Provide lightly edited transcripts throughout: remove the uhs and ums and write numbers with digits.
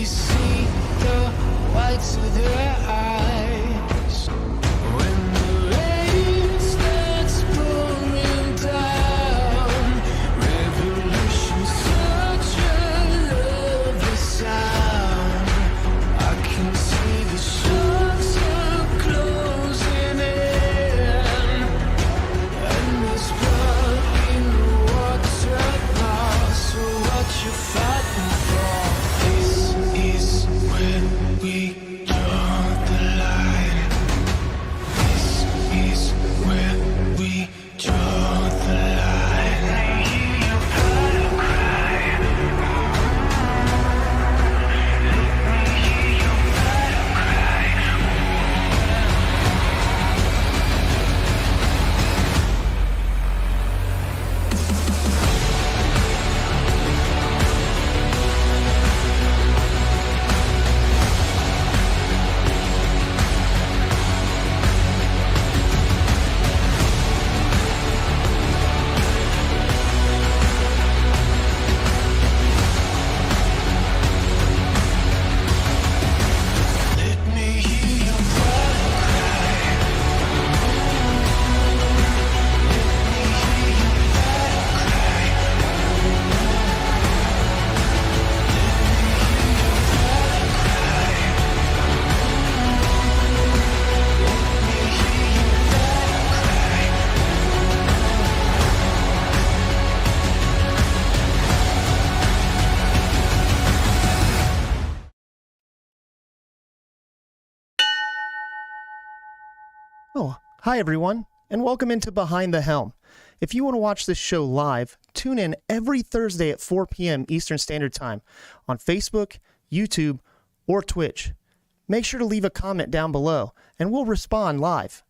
we see the whites of their eyes. When the rain starts pouring down, revolution's such a lovely sound. I can see the sharks are closing in, and there's blood in the water now. So what you fighting for? This is where we draw the line. This is where we draw the line. Let me hear your battle cry. Let me hear your battle cry. Let me hear your battle cry. Let me hear your battle cry. Oh, hi everyone, and welcome into Behind the Helm. If you want to watch this show live, tune in every Thursday at 4 p.m. Eastern Standard Time on Facebook, YouTube, or Twitch. Make sure to leave a comment down below, and we'll respond live.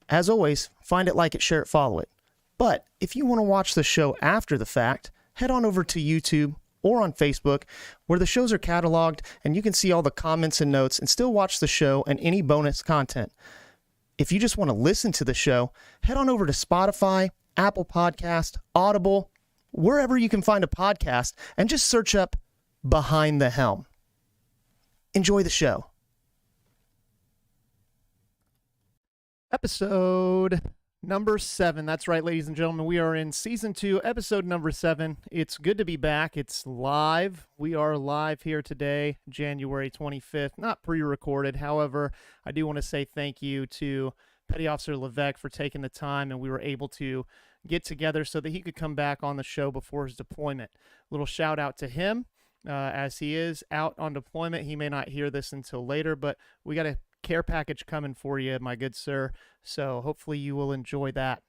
As always, find it, like it, share it, follow it. But if you want to watch the show after the fact, head on over to YouTube or on Facebook, where the shows are cataloged, and you can see all the comments and notes and still watch the show and any bonus content. If you just want to listen to the show, head on over to Spotify, Apple Podcast, Audible, wherever you can find a podcast, and just search up Behind the Helm. Enjoy the show. Episode number 7. That's right, ladies and gentlemen. We are in Season 2, Episode number 7. It's good to be back. It's live. We are live here today, January 25th. Not pre-recorded. However, I do want to say thank you to Petty Officer Levesque for taking the time, and we were able to get together so that he could come back on the show before his deployment. Little shout out to him, as he is out on deployment. He may not hear this until later, but we got a care package coming for you, my good sir. So hopefully you will enjoy that.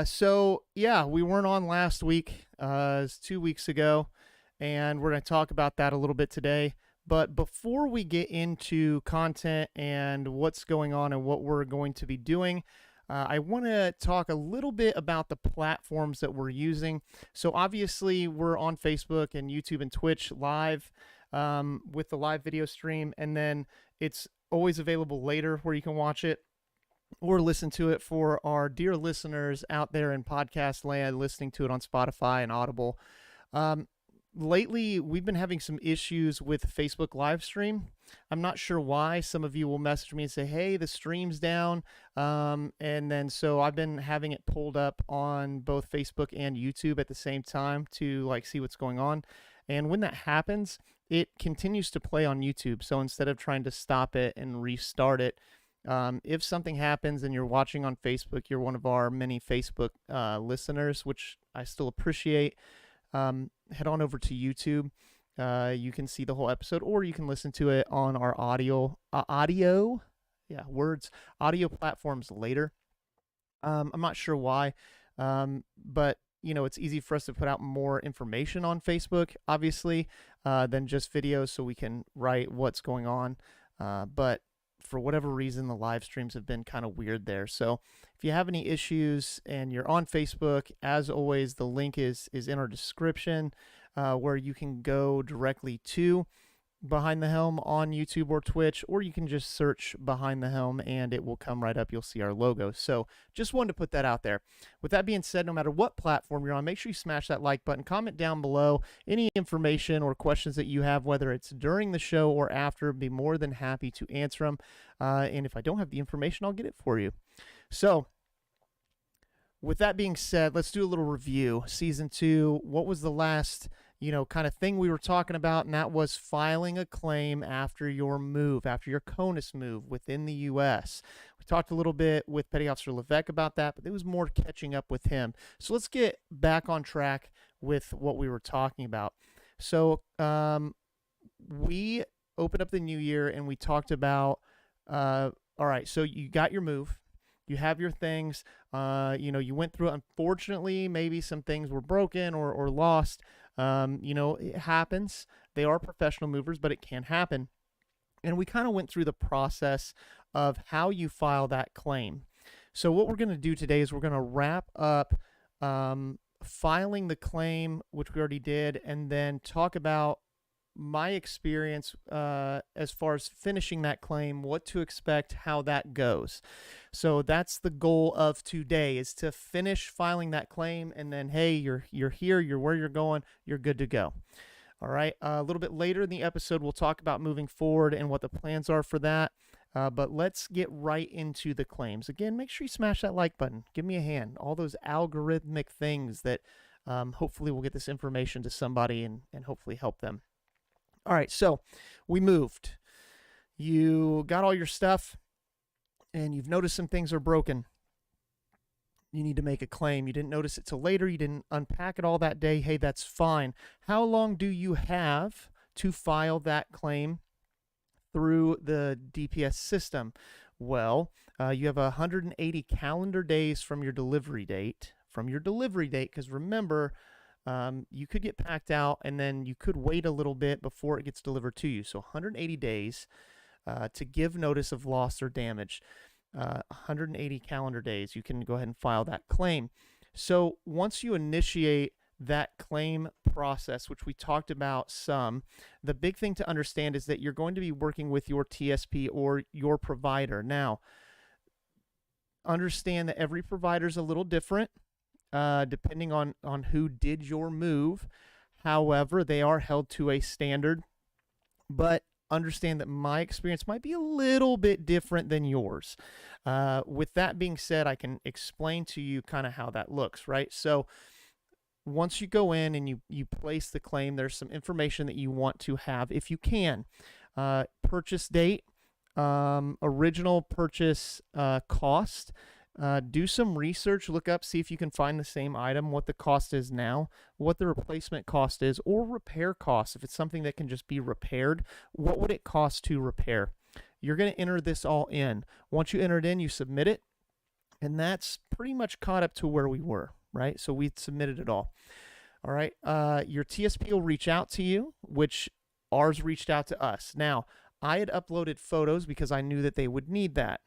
So yeah, we weren't on last week. It was 2 weeks ago, and we're going to talk about that a little bit today. But before we get into content and what's going on and what we're going to be doing, I want to talk a little bit about the platforms that we're using. So obviously we're on Facebook and YouTube and Twitch live with the live video stream, and then it's always available later where you can watch it or listen to it for our dear listeners out there in podcast land, listening to it on Spotify and Audible. Lately, we've been having some issues with Facebook live stream. I'm not sure why. Some of you will message me and say, hey, the stream's down. And then so I've been having it pulled up on both Facebook and YouTube at the same time to see what's going on. And when that happens, it continues to play on YouTube. So instead of trying to stop it and restart it, if something happens and you're watching on Facebook, you're one of our many Facebook listeners, which I still appreciate. Head on over to YouTube. You can see the whole episode, or you can listen to it on our audio platforms later. I'm not sure why, but it's easy for us to put out more information on Facebook, obviously, than just videos, so we can write what's going on. But for whatever reason, the live streams have been kind of weird there. So if you have any issues and you're on Facebook, as always, the link is in our description, where you can go directly to Behind the Helm on YouTube or Twitch, or you can just search Behind the Helm and it will come right up. You'll see our logo. So just wanted to put that out there. With that being said, no matter what platform you're on, make sure you smash that like button. Comment down below any information or questions that you have, whether it's during the show or after. Be more than happy to answer them. And if I don't have the information, I'll get it for you. So with that being said, let's do a little review. Season 2, what was the last kind of thing we were talking about, and that was filing a claim after your move, after your CONUS move within the U.S. We talked a little bit with Petty Officer Levesque about that, but there was more catching up with him. So let's get back on track with what we were talking about. So we opened up the new year, and we talked about, all right, so you got your move. You have your things, you went through it. Unfortunately, maybe some things were broken or lost. It happens. They are professional movers, but it can happen. And we kind of went through the process of how you file that claim. So what we're going to do today is we're going to wrap up filing the claim, which we already did, and then talk about my experience as far as finishing that claim, what to expect, how that goes. So that's the goal of today, is to finish filing that claim, and then, hey, you're here, you're where you're going, you're good to go. All right, a little bit later in the episode, we'll talk about moving forward and what the plans are for that. But let's get right into the claims. Again, make sure you smash that like button. Give me a hand. All those algorithmic things that hopefully will get this information to somebody and hopefully help them. All right, so we moved. You got all your stuff, and you've noticed some things are broken. You need to make a claim. You didn't notice it till later. You didn't unpack it all that day. Hey, that's fine. How long do you have to file that claim through the DPS system? Well, you have 180 calendar days from your delivery date. Because remember, you could get packed out, and then you could wait a little bit before it gets delivered to you. So 180 days to give notice of loss or damage. 180 calendar days, you can go ahead and file that claim. So once you initiate that claim process, which we talked about some, the big thing to understand is that you're going to be working with your TSP or your provider. Now, understand that every provider is a little different. Depending on who did your move. However, they are held to a standard, but understand that my experience might be a little bit different than yours. With that being said, I can explain to you kind of how that looks, right? So once you go in and you place the claim, there's some information that you want to have, if you can. Purchase date, original purchase cost. Do some research, look up, see if you can find the same item, what the cost is now, what the replacement cost is, or repair costs. If it's something that can just be repaired, what would it cost to repair? You're going to enter this all in. Once you enter it in, you submit it, and that's pretty much caught up to where we were, right? So we submitted it all. All right, your TSP will reach out to you, which ours reached out to us. Now, I had uploaded photos because I knew that they would need that.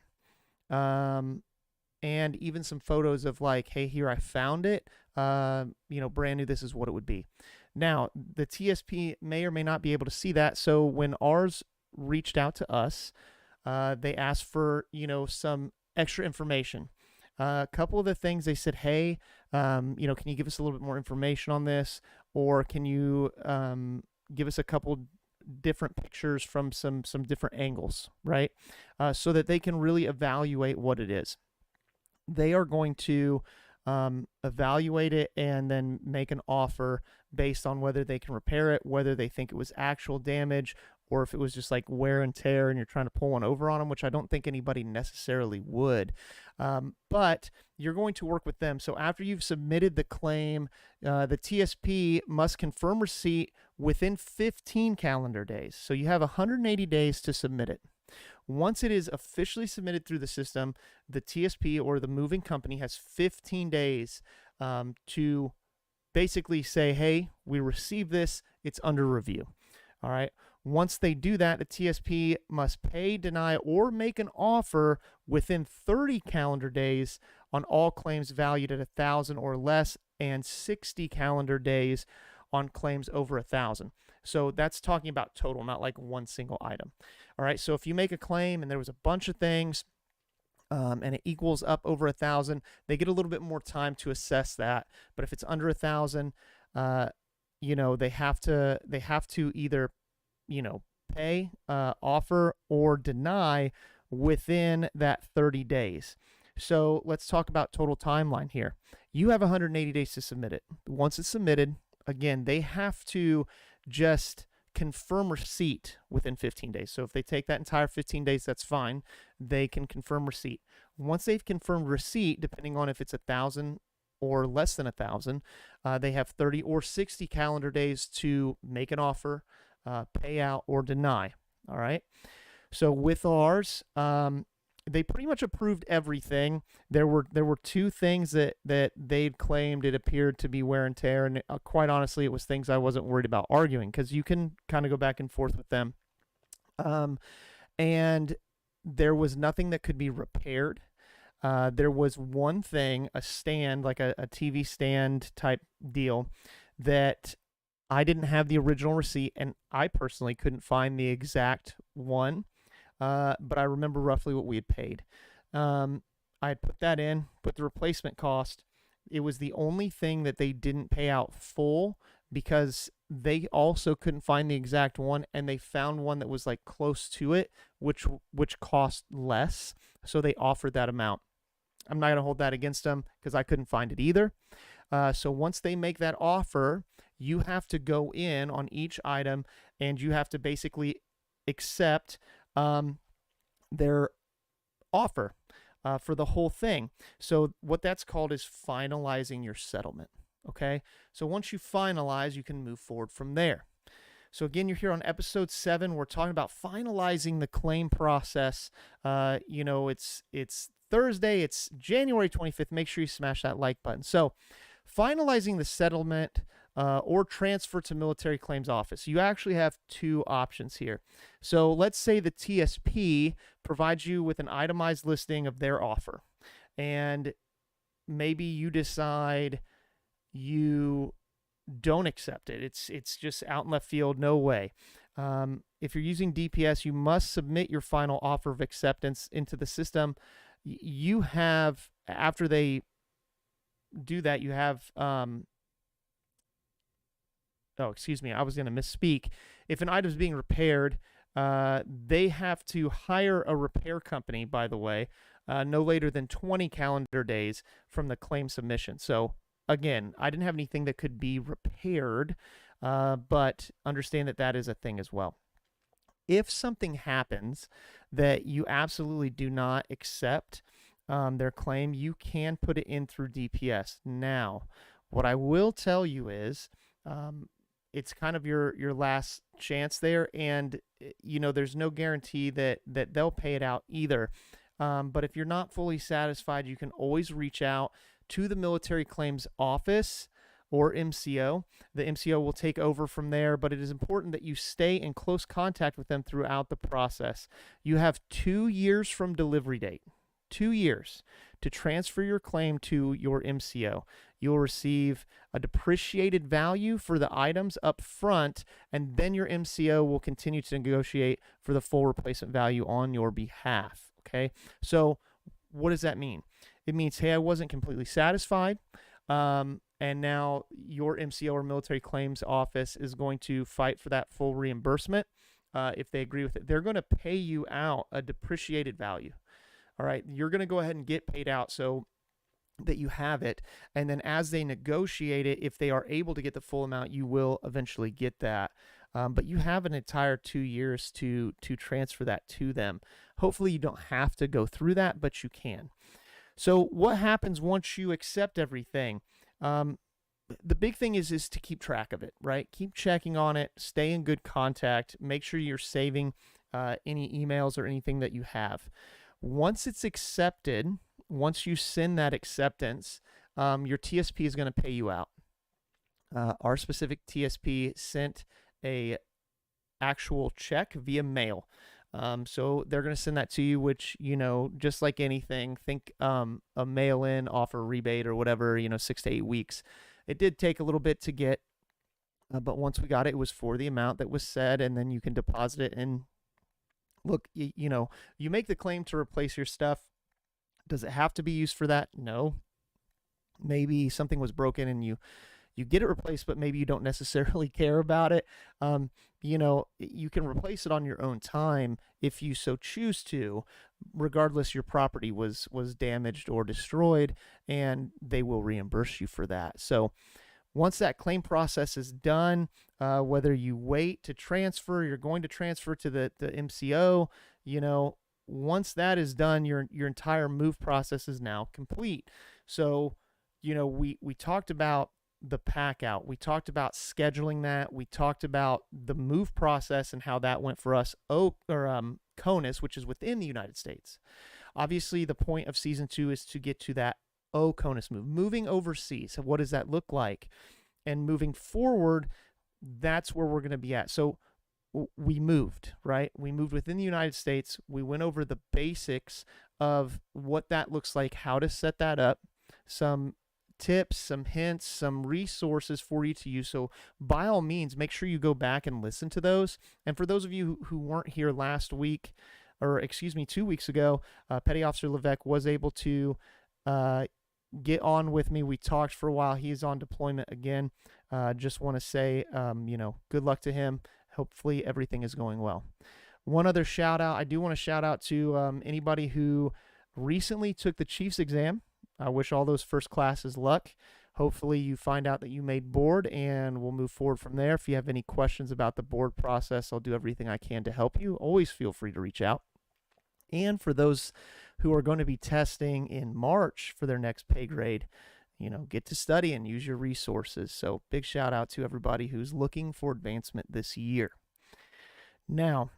And even some photos of like, hey, here I found it, brand new, this is what it would be. Now, the TSP may or may not be able to see that, so when ours reached out to us, they asked for, some extra information. A couple of the things they said, hey, can you give us a little bit more information on this, or can you give us a couple different pictures from some different angles, right? So that they can really evaluate what it is. They are going to evaluate it and then make an offer based on whether they can repair it, whether they think it was actual damage, or if it was just like wear and tear and you're trying to pull one over on them, which I don't think anybody necessarily would. But you're going to work with them. So after you've submitted the claim, the TSP must confirm receipt within 15 calendar days. So you have 180 days to submit it. Once it is officially submitted through the system, the TSP or the moving company has 15 days to basically say, hey, we received this, it's under review. All right. Once they do that, the TSP must pay, deny, or make an offer within 30 calendar days on all claims valued at 1,000 or less, and 60 calendar days on claims over 1,000. So that's talking about total, not like one single item. All right. So if you make a claim and there was a bunch of things, and it equals up over 1,000, they get a little bit more time to assess that. But if it's under 1,000, they have to either, pay, offer, or deny within that 30 days. So let's talk about total timeline here. You have 180 days to submit it. Once it's submitted, again, they have to just confirm receipt within 15 days. So if they take that entire 15 days, that's fine. They can confirm receipt. Once they've confirmed receipt, depending on if it's 1,000 or less than 1,000, they have 30 or 60 calendar days to make an offer, pay out, or deny. All right. So with ours, they pretty much approved everything. There were two things that they'd claimed it appeared to be wear and tear, and quite honestly, it was things I wasn't worried about arguing, because you can kind of go back and forth with them. And there was nothing that could be repaired. There was one thing, a stand, like a TV stand type deal, that I didn't have the original receipt, and I personally couldn't find the exact one. But I remember roughly what we had paid. I had put that in, put the replacement cost. It was the only thing that they didn't pay out full, because they also couldn't find the exact one, and they found one that was like close to it, which cost less. So they offered that amount. I'm not going to hold that against them, because I couldn't find it either. So once they make that offer, you have to go in on each item, and you have to basically accept their offer for the whole thing. So what that's called is finalizing your settlement. Okay. So once you finalize, you can move forward from there. So again, you're here on episode 7. We're talking about finalizing the claim process. It's Thursday. It's January 25th. Make sure you smash that like button. So finalizing the settlement or transfer to military claims office. You actually have two options here. So let's say the TSP provides you with an itemized listing of their offer, and maybe you decide you don't accept it. It's just out in left field, no way. If you're using DPS, you must submit your final offer of acceptance into the system. You have, after they do that, you have excuse me, I was going to misspeak. If an item is being repaired, they have to hire a repair company, by the way, no later than 20 calendar days from the claim submission. So again, I didn't have anything that could be repaired, but understand that that is a thing as well. If something happens that you absolutely do not accept their claim, you can put it in through DPS. Now, what I will tell you is, it's kind of your last chance there, and there's no guarantee that they'll pay it out either. But if you're not fully satisfied, you can always reach out to the military claims office or MCO. The MCO will take over from there, but it is important that you stay in close contact with them throughout the process. You have 2 years from delivery date, 2 years, to transfer your claim to your MCO. You'll receive a depreciated value for the items up front, and then your MCO will continue to negotiate for the full replacement value on your behalf. Okay, so what does that mean? It means, hey, I wasn't completely satisfied, and now your MCO or military claims office is going to fight for that full reimbursement. If they agree with it, they're going to pay you out a depreciated value. All right, you're going to go ahead and get paid out so that you have it, and then as they negotiate it, if they are able to get the full amount, you will eventually get that. But you have an entire 2 years to transfer that to them. Hopefully you don't have to go through that, but you can. So what happens once you accept everything? The big thing is to keep track of it, right? Keep checking on it, stay in good contact, make sure you're saving any emails or anything that you have. Once it's accepted, once you send that acceptance, your TSP is going to pay you out. Our specific TSP sent a actual check via mail. So they're going to send that to you, which, just like anything, think a mail-in offer rebate or whatever, 6 to 8 weeks. It did take a little bit to get But once we got it, it was for the amount that was said, and then you can deposit it. And look, you make the claim to replace your stuff. Does it have to be used for that? No. Maybe something was broken and you get it replaced, but maybe you don't necessarily care about it. You can replace it on your own time if you so choose to. Regardless, your property was damaged or destroyed, and they will reimburse you for that. So once that claim process is done, whether you wait to transfer, you're going to transfer to the MCO, once that is done, your entire move process is now complete. So, we talked about the pack out. We talked about scheduling that. We talked about the move process and how that went for us. CONUS, which is within the United States. Obviously, the point of season 2 is to get to that CONUS move, moving overseas. So what does that look like? And moving forward, that's where we're going to be at. So we moved, right? We moved within the United States. We went over the basics of what that looks like, how to set that up, some tips, some hints, some resources for you to use. So by all means, make sure you go back and listen to those. And for those of you who weren't here last week, or excuse me, 2 weeks ago, Petty Officer Levesque was able to get on with me. We talked for a while. He's on deployment again. Just want to say, good luck to him. Hopefully everything is going well. One other shout out. I do want to shout out to anybody who recently took the Chiefs exam. I wish all those first classes luck. Hopefully you find out that you made board, and we'll move forward from there. If you have any questions about the board process, I'll do everything I can to help you. Always feel free to reach out. And for those who are going to be testing in March for their next pay grade, get to study and use your resources. So big shout out to everybody who's looking for advancement this year. Now,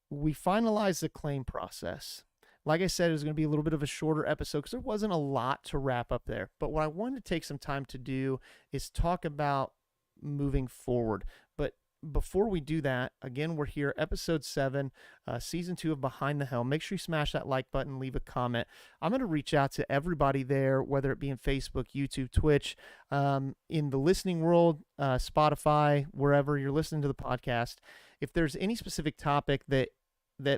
we finalized the claim process. Like I said, it was going to be a little bit of a shorter episode because there wasn't a lot to wrap up there. But what I wanted to take some time to do is talk about moving forward. But before we do that, again, we're here, episode 7, season 2 of Behind the Helm. Make sure you smash that like button, leave a comment. I'm going to reach out to everybody there, whether it be in Facebook, YouTube, Twitch, in the listening world, Spotify, wherever you're listening to the podcast. If there's any specific topic that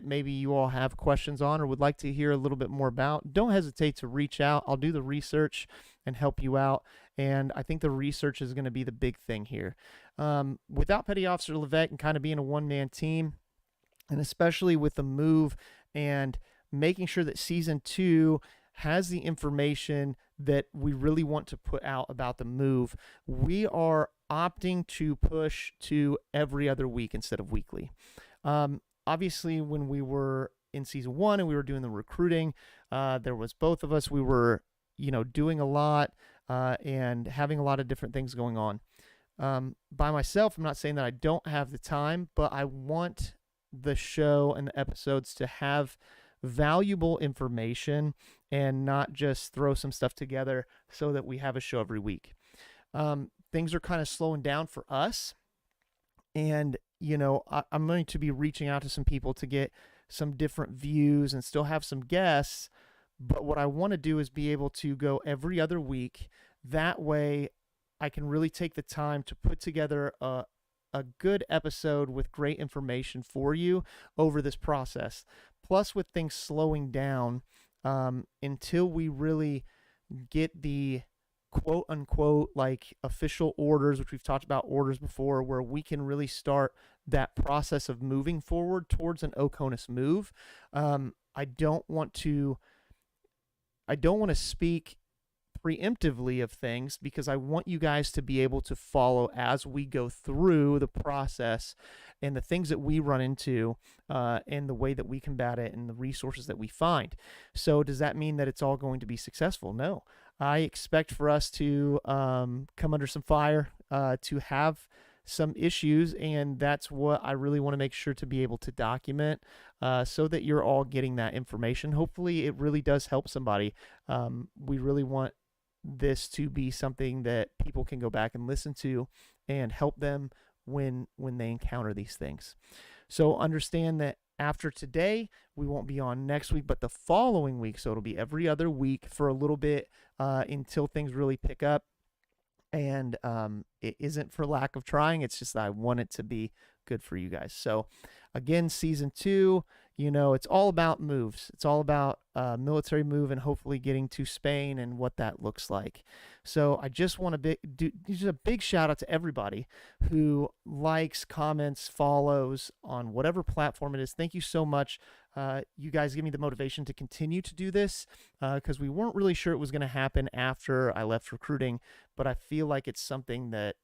maybe you all have questions on or would like to hear a little bit more about, don't hesitate to reach out. I'll do the research and help you out. And I think the research is going to be the big thing here. Without Petty Officer Levesque and kind of being a one-man team, and especially with the move and making sure that season 2 has the information that we really want to put out about the move, we are opting to push to every other week instead of weekly. Obviously, when we were in season 1 and we were doing the recruiting, there was both of us. We were, doing a lot and having a lot of different things going on. By myself, I'm not saying that I don't have the time, but I want the show and the episodes to have valuable information and not just throw some stuff together so that we have a show every week. Things are kind of slowing down for us. And, I'm going to be reaching out to some people to get some different views and still have some guests. But what I want to do is be able to go every other week. That way I can really take the time to put together a good episode with great information for you over this process. Plus, with things slowing down, until we really get the quote unquote like official orders, which we've talked about orders before, where we can really start that process of moving forward towards an OCONUS move. I don't want to speak preemptively of things because I want you guys to be able to follow as we go through the process and the things that we run into and the way that we combat it and the resources that we find. So does that mean that it's all going to be successful? No. I expect for us to come under some fire, to have some issues, and that's what I really want to make sure to be able to document so that you're all getting that information. Hopefully it really does help somebody. We really want this to be something that people can go back and listen to and help them when they encounter these things. So understand that after today, we won't be on next week, but the following week. So it'll be every other week for a little bit until things really pick up. And it isn't for lack of trying. It's just that I want it to be good for you guys. So again, season 2, it's all about moves. It's all about military move and hopefully getting to Spain and what that looks like. So I just want to do just a big shout out to everybody who likes, comments, follows on whatever platform it is. Thank you so much. You guys give me the motivation to continue to do this because we weren't really sure it was going to happen after I left recruiting, but I feel like it's something that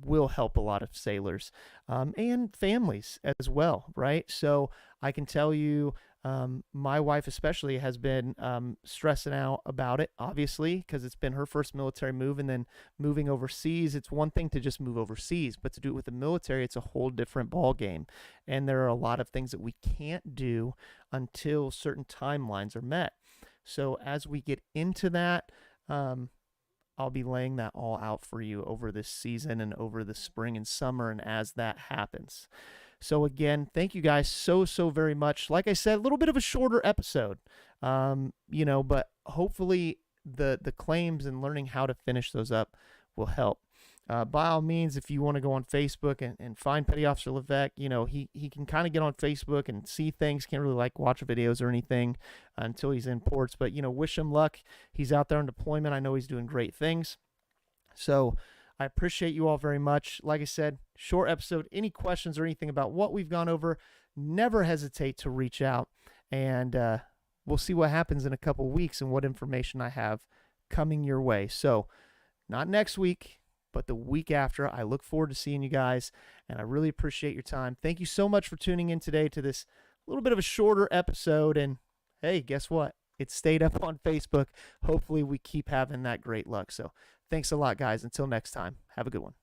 will help a lot of sailors and families as well, right? So I can tell you, my wife especially has been stressing out about it, obviously, because it's been her first military move, and then moving overseas. It's one thing to just move overseas, but to do it with the military, it's a whole different ball game. And there are a lot of things that we can't do until certain timelines are met. So as we get into that, I'll be laying that all out for you over this season and over the spring and summer, and as that happens. So again, thank you guys so very much. Like I said, a little bit of a shorter episode, but hopefully the claims and learning how to finish those up will help. By all means, if you want to go on Facebook and find Petty Officer Levesque, he can kind of get on Facebook and see things. Can't really watch videos or anything until he's in ports. But, wish him luck. He's out there on deployment. I know he's doing great things. So I appreciate you all very much. Like I said, short episode. Any questions or anything about what we've gone over, never hesitate to reach out. And we'll see what happens in a couple weeks and what information I have coming your way. So not next week, but the week after. I look forward to seeing you guys, and I really appreciate your time. Thank you so much for tuning in today to this little bit of a shorter episode. And hey, guess what? It stayed up on Facebook. Hopefully we keep having that great luck. So thanks a lot, guys. Until next time, have a good one.